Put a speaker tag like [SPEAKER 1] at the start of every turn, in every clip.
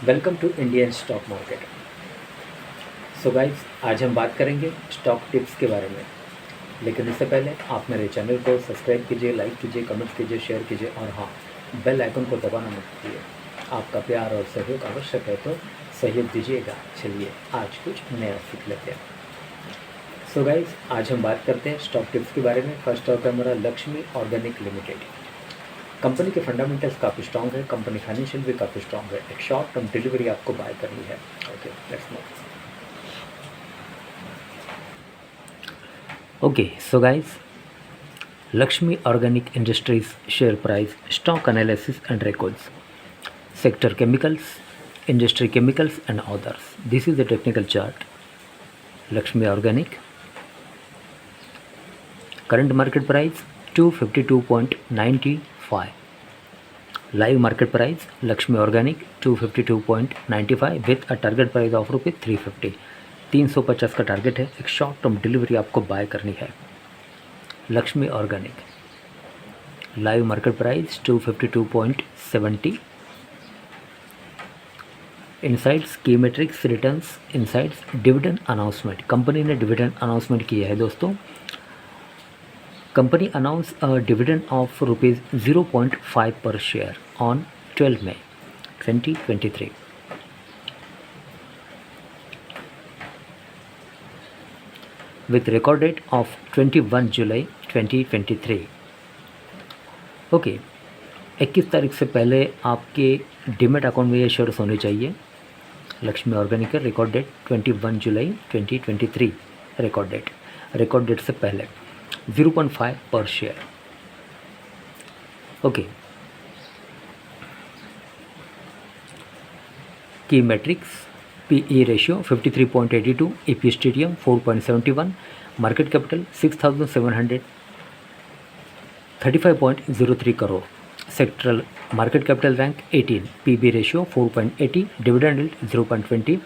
[SPEAKER 1] Welcome to Indian stock market. So guys, आज हम बात करेंगे स्टॉक टिप्स के बारे में। लेकिन इससे पहले आप मेरे चैनल को सब्सक्राइब कीजिए, लाइक कीजिए, कमेंट कीजिए, शेयर कीजिए और हाँ, बेल आइकन को दबाना मत भूलिए। आपका प्यार और सहयोग आवश्यक है, तो सहयोग दीजिएगा। चलिए आज कुछ नया सीख लेते हैं। सो गाइस, आज हम बात करते हैं स्टॉक टिप्स के बारे में। फर्स्ट स्टॉक है हमारा लक्ष्मी ऑर्गेनिक लिमिटेड। कंपनी के फंडामेंटल्स काफ़ी स्ट्रॉन्ग है, कंपनी फाइनेंशियल भी काफ़ी स्ट्रॉन्ग है। एक शॉर्ट टर्म डिलीवरी आपको बाय करनी है। Okay, let's move. Okay, so guys, Lakshmi organic industries share price, stock analysis and records, sector chemicals, industry chemicals and others. This is the technical chart. Lakshmi Organic, current market price 252.95. Live market price Lakshmi Organic 252.95 with a target price of रुपये 350. 350 का target है। एक short term delivery आपको buy करनी है। Laxmi organic, live market price 252.70. Insights, की metrics, returns, insights, dividend announcement. Company ने dividend announcement किया है दोस्तों। Company announce a dividend of ₹0.5 per share on 12 May 2023. With record date of 21 July 2023. Okay, 21 तारीख से पहले आपके डीमेट अकाउंट में ये शेयर्स होने चाहिए। लक्ष्मी ऑर्गेनिक का रिकॉर्ड डेट 21 जुलाई 2023। रिकॉर्ड डेट से पहले 0.5 पर share. Okay, key metrics, PE ratio 53.82, EPS TDM 4.71, market capital 6,735.03 crore, sectoral market capital rank 18, PB ratio 4.80, dividend yield 0.20,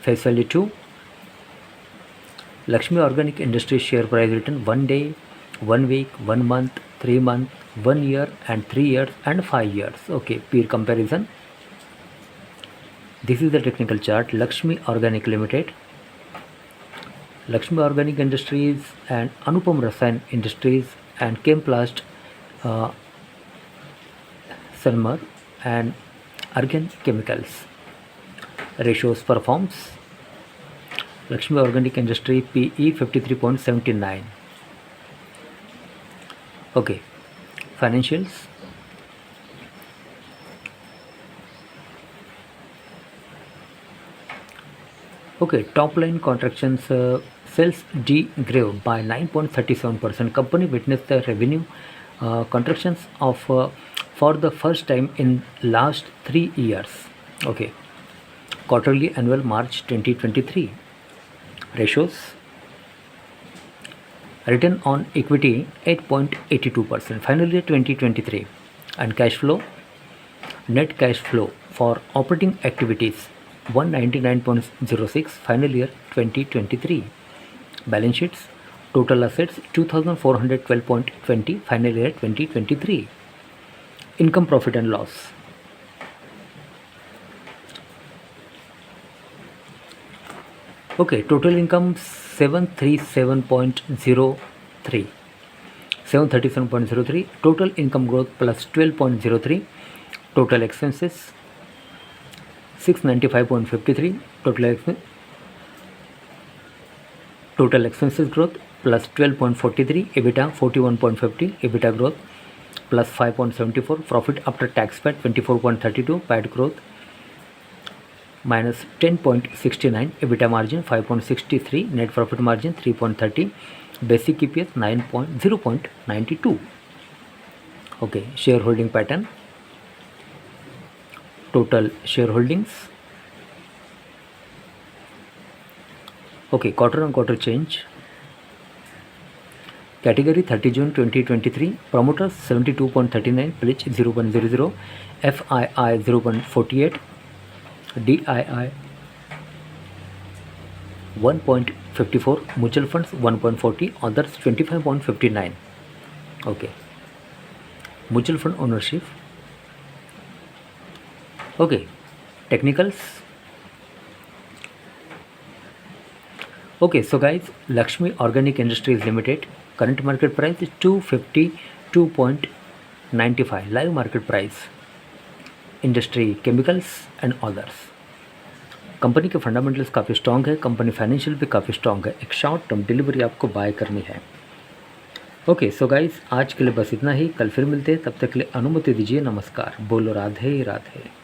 [SPEAKER 1] face value 2. Laxmi Organic Industry share price return 1 day, 1 week, 1 month, 3 month, 1 year and 3 years and 5 years. Okay, peer comparison. This is the technical chart. Lakshmi Organic Limited, Lakshmi Organic Industries and Anupam Rasayan Industries and Chemplast, Sanmar and Argan Chemicals. Ratios performs. Lakshmi Organic Industry PE 53.79. Okay, financials. Okay, top line contractions, sales de-grew by 9.37%. Company witnessed the revenue contractions of for the first time in last 3 years. Okay, quarterly annual March 2023. Ratios: return on equity 8.82% final year 2023, and cash flow, net cash flow for operating activities 199.06 final year 2023. Balance sheets: total assets 2412.20 final year 2023. Income, profit and loss. Okay, total income 737.03. 737.03. Total income growth plus 12.03. Total expenses 695.53. Total expenses growth plus 12.43. EBITDA 41.50. EBITDA growth plus 5.74. Profit after tax PAT 24.32. PAT growth minus 10.69. EBITDA margin 5.63. Net profit margin 3.30. Basic EPS 0.92. Okay, shareholding pattern. Total shareholdings. Okay, quarter on quarter change. Category 30 June 2023. Promoters 72.39. Pledge 0.00. FII 0.48. DII 1.54. Mutual funds 1.40. Others 25.59. Okay, mutual fund ownership. Okay, technicals. Okay, so guys, Laxmi Organic Industries Limited, current market price is 252.95, live market price. Industry chemicals and others. Company के fundamentals काफ़ी strong है, company financial भी काफ़ी strong है. एक short term delivery आपको buy करनी है. ओके, सो गाइस, आज के लिए बस इतना ही. कल फिर मिलते हैं, तब तक के लिए अनुमति दीजिए. नमस्कार. बोलो राधे राधे.